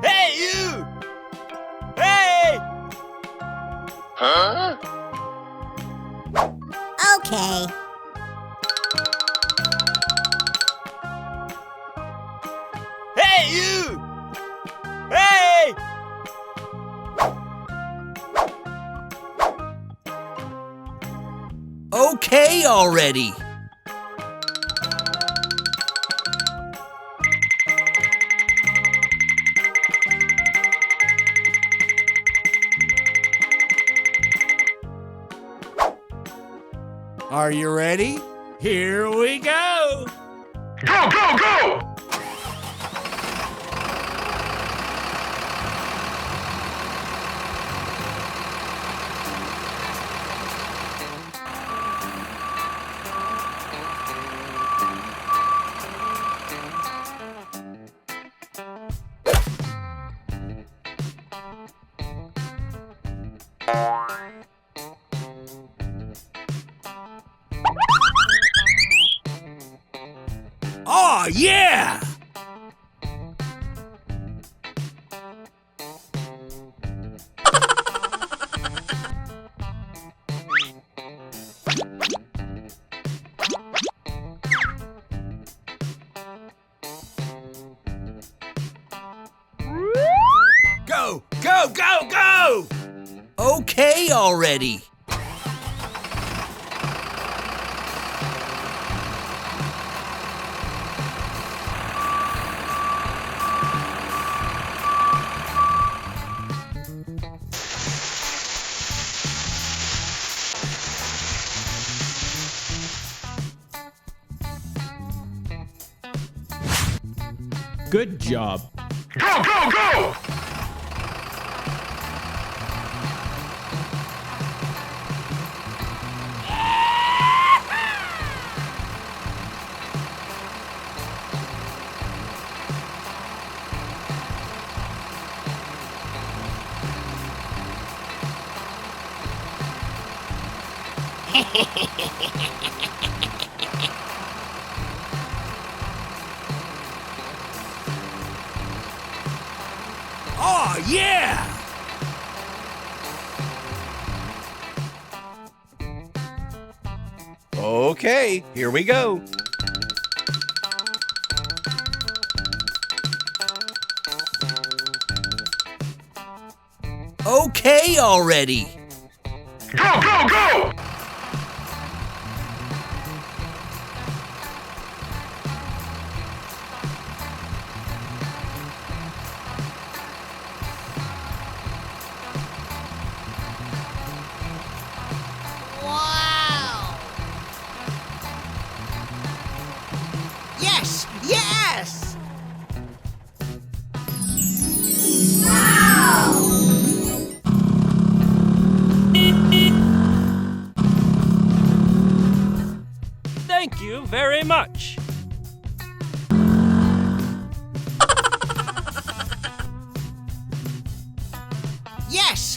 Hey, you! Hey! Huh? Okay. Hey, you! Hey! Okay already. Are you ready? Here we go! Go, go, go! Oh, yeah! Go, go, go, go! Okay already. Good job. Go, go, go! Oh, yeah! Okay, here we go. Okay already. Go, go, go! Yes! Yes! Thank you very much. Yes!